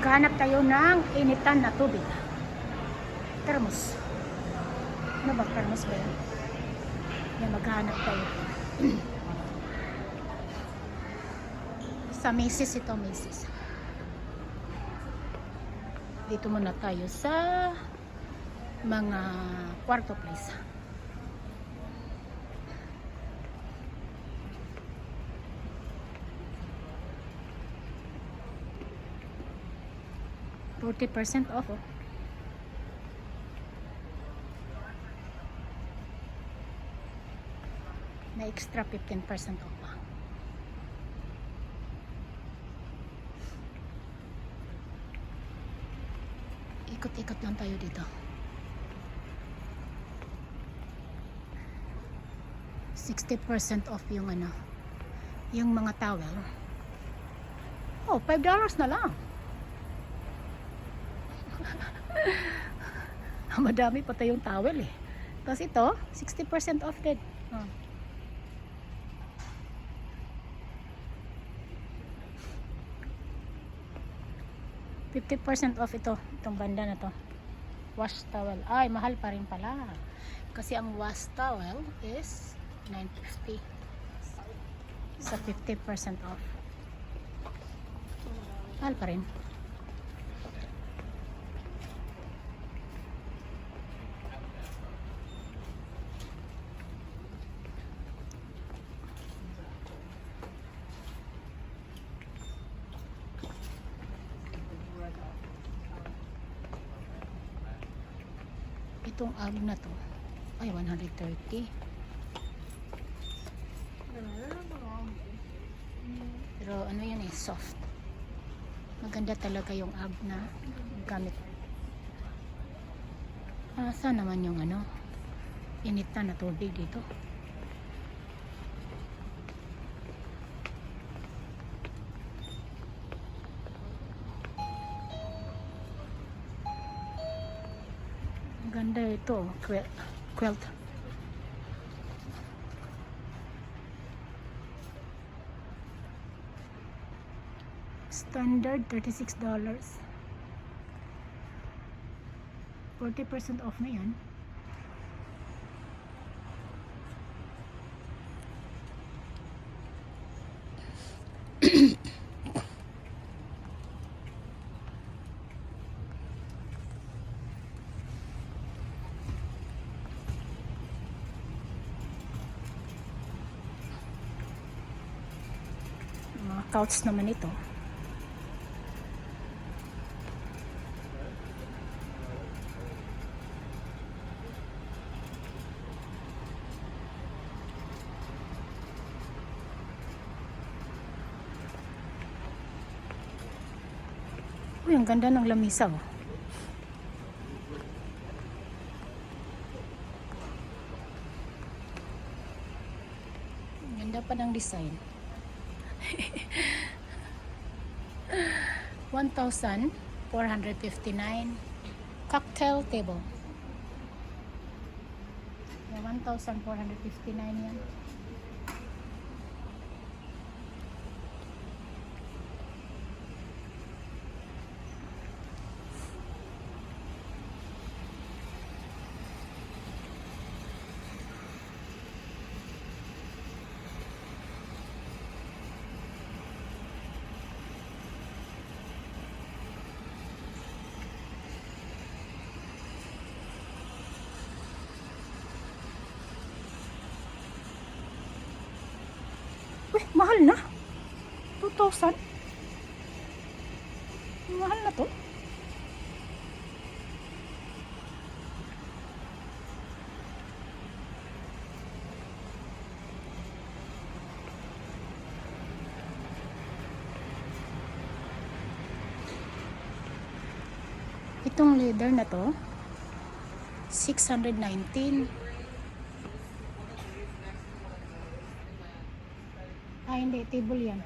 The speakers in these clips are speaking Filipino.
Maghanap tayo ng initan na tubig. Thermos. Ano ba? Thermos ba yan? Yan, maghanap tayo. Sa Macy's ito, Macy's. Dito muna tayo sa mga kwarto place. %40 off, oh. Na extra 15% off pa. Ikot-ikot lang tayo dito. 60% off yung ano, yung mga towel. Oh, $5 na lang. Madami pa tayong towel eh. Tapos ito, 60% off din. Oh. $50 off ito, itong banda na to. Wash towel. Ay, mahal pa rin pala. Kasi ang wash towel is $9.50. Sa 50% off. Mahal pa rin. Itong ag na to ay 130. Pero ano yan eh, soft. Maganda talaga yung ag na gamit. Saan naman yung ano, initan na tubig dito? Ganda ito, quilt. Standard $36. 40% off na yan. Mga couch naman ito. Uy, ang ganda ng lamisa, oh. Ang ganda pa ng design. 1,459 cocktail table. 1,459 yan. Uy, mahal na. 2,000. Mahal na to. Itong leather na to, 619. Hindi, table yan.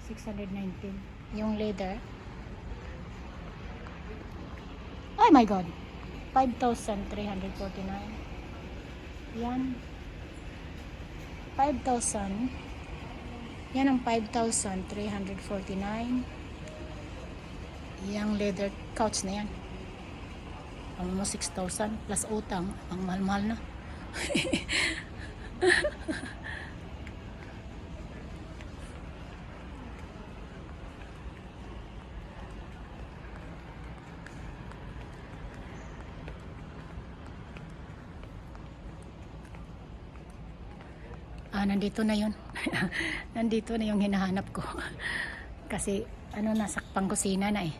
619. Yung leather. Oh my God! 5,349. Yan. 5,000. Yan ang 5,349. Yung leather couch na yan. Almost 6,000 plus utang. Ang mahal-mahal na. Nandito na yun. Nandito na yung hinahanap ko. Kasi nasa pangkusina na eh.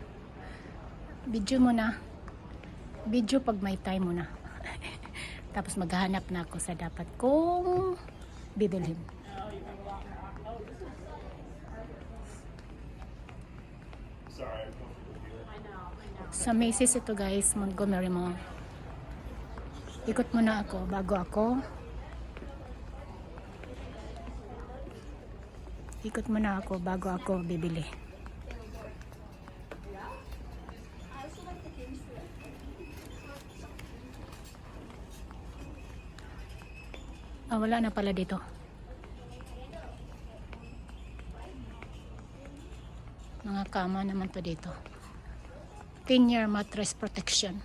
Video mo na. Video pag may time mo na. Tapos maghahanap na ako sa dapat kong bibilhin. Sa Macy's ito guys, Montgomery Mall. Ikot muna ako bago ako bibili. Wala na pala dito. Mga kama naman to dito. 10-year mattress protection.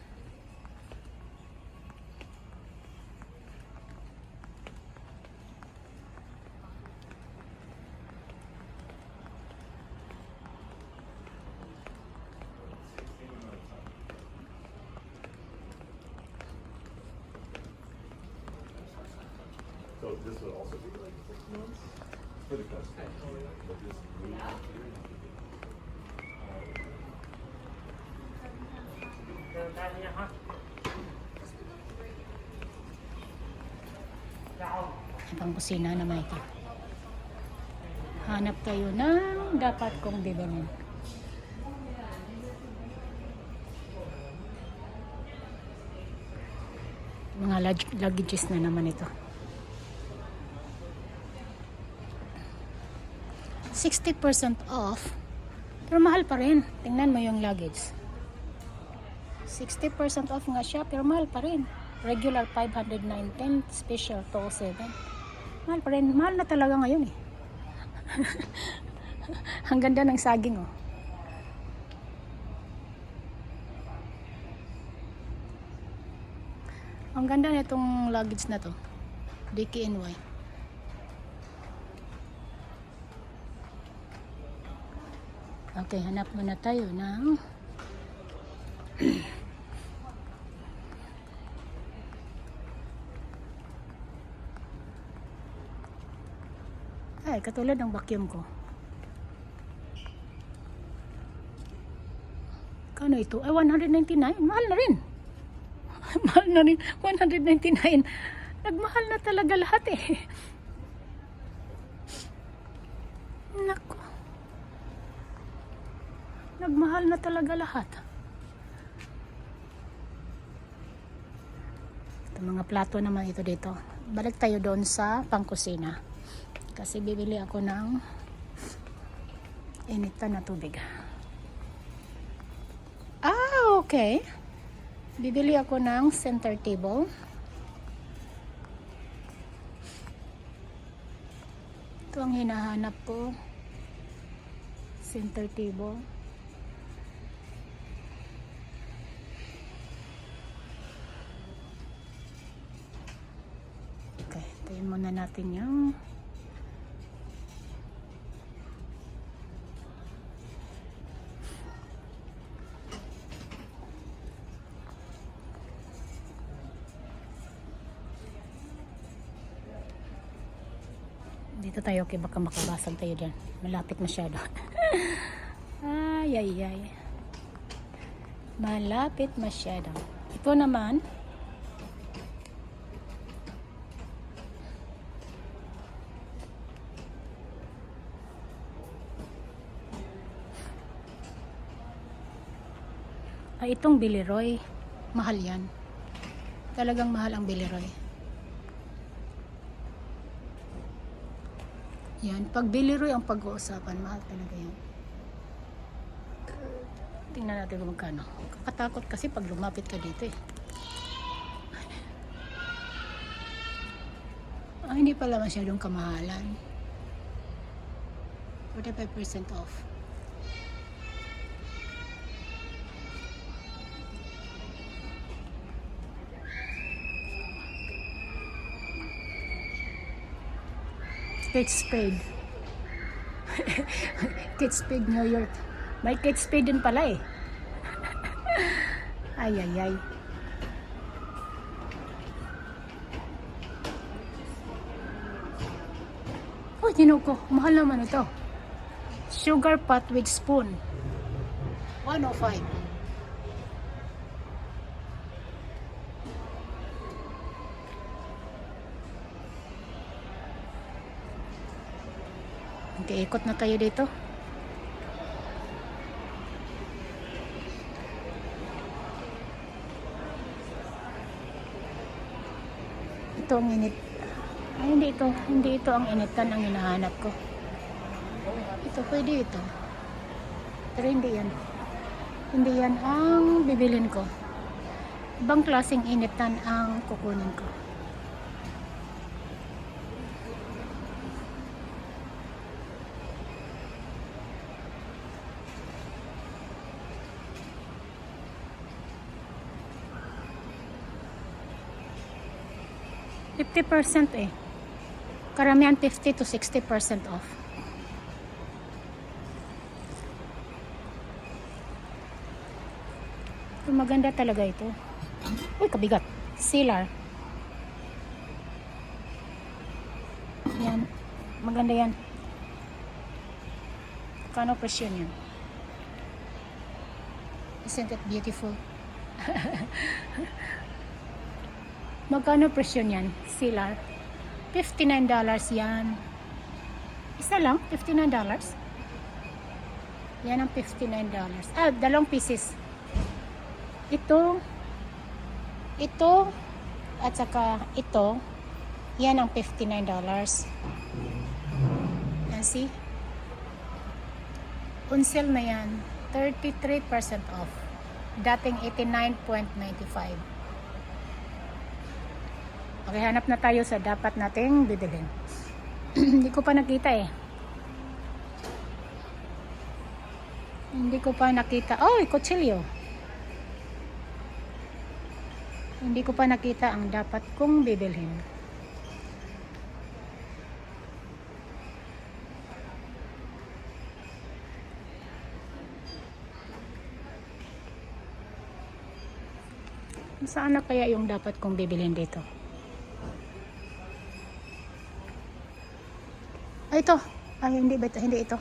So this would also be like 6 months for the custom. But this Pang kusina naman ito. Hanap tayo ng dapat kong bibilhin. Mga luggages na naman ito. 60% off. Pero mahal pa rin. Tingnan mo yung luggage. 60% off nga siya, pero mahal pa rin. Regular 519, special 207. Mahal pa rin. Mahal na talaga ngayon eh. Ang ganda ng saging oh. Ang ganda na itong luggage na to. DKNY. Okay, hanap muna tayo ng ay, katulad ng vacuum ko. Kano ito? Ay, 199. Mahal na rin. Mahal na rin. 199. Nagmahal na talaga lahat eh. Nako. Nagmahal na talaga lahat. Ito, mga plato naman ito dito. Balik tayo doon sa pangkusina. Kasi bibili ako ng initan na tubig. Okay. Bibili ako ng center table. Ito ang hinahanap ko. Center table. Okay, tayin muna natin yung dito tayo, okay, baka makabasag tayo dyan. Malapit masyado. Ay. Malapit masyado. Ito naman, itong Billy Roy. Mahal yan. Talagang mahal ang Billy Roy. Yan, pag Billy Roy ang pag-uusapan, mahal talaga yan. Tingnan natin kung magkano. Kakatakot kasi pag lumapit ka dito eh. Hindi pala masyadong kamahalan. 45% off. Kate Spade. Kate Spade, New York. May Kate Spade din pala eh. Ay, ay, ay. Uy, ko. Mahal naman ito. Sugar pot with spoon. 105. Okay, ikot na tayo dito. Ito ang init. Ay, hindi ito ang initan ang hinahanap ko. Ito, pwede ito. Pero hindi yan. Hindi yan ang bibilin ko. Ibang klaseng initan ang kukunin ko. %50 eh. Karamihan 50 to 60% off. So, maganda talaga ito. Uy, kabigat. Sealer. Yan. Maganda yan. Kano presyo niyan? Isn't it beautiful? Magkano presyo niyan? Sealer. $59 yan. Isa lang? $59? Yan ang $59. Ah, 2 pieces. Ito, at saka ito, yan ang $59. Yan, see? On sale na yan, 33% off. Dating 89.95. Okay, hanap na tayo sa dapat nating bibilhin. Hindi ko pa nakita eh. Hindi ko pa nakita. Oh, kutsilyo. Hindi ko pa nakita ang dapat kong bibilhin. Saan na kaya yung dapat kong bibilhin dito? Ay, ito. Ay, hindi ba ito? Hindi ito.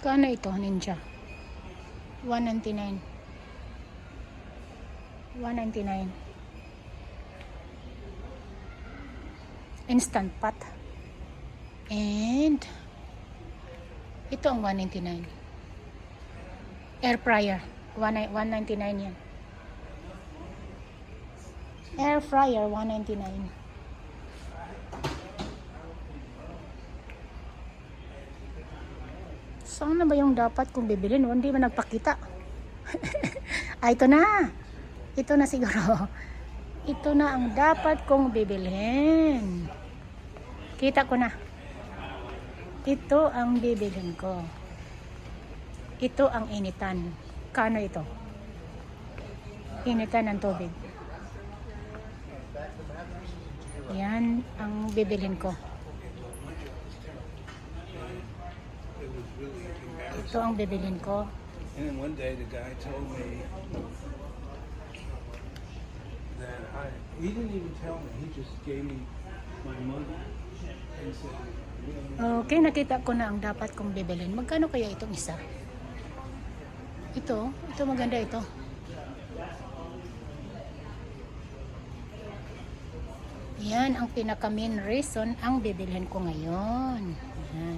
Kano ito, Ninja? $199. $199. Instant pot. And ito ang $199. Air fryer. $199 yan. Air fryer, $199. Saan na ba yung dapat kong bibilin? Hindi ba nagpakita? Ito na. Ito na siguro. Ito na ang dapat kong bibilhin. Kita ko na. Ito ang bibilhin ko. Ito ang initan. Kano ito? Initan ng tubig. Yan ang bibilhin ko. Ito ang bibilin ko. And then one day the guy told me that he didn't even tell me, he just gave me my money and said, Okay, nakita ko na ang dapat kong bibilin. Magkano kaya itong isa? Ito maganda ito. Yan ang pinaka main reason ang bibilhin ko ngayon. Yan.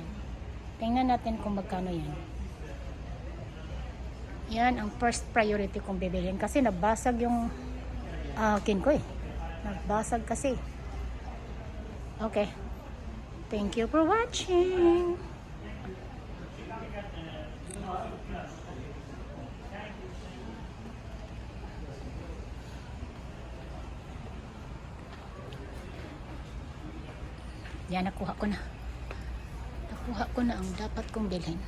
Tingnan natin kung magkano yan. Yan ang first priority kong bibilhin kasi nabasag yung akin ko eh. Nagbasag kasi. Okay. Thank you for watching. Yan, nakuha ko na. Nakuha ko na ang dapat kong bilhin.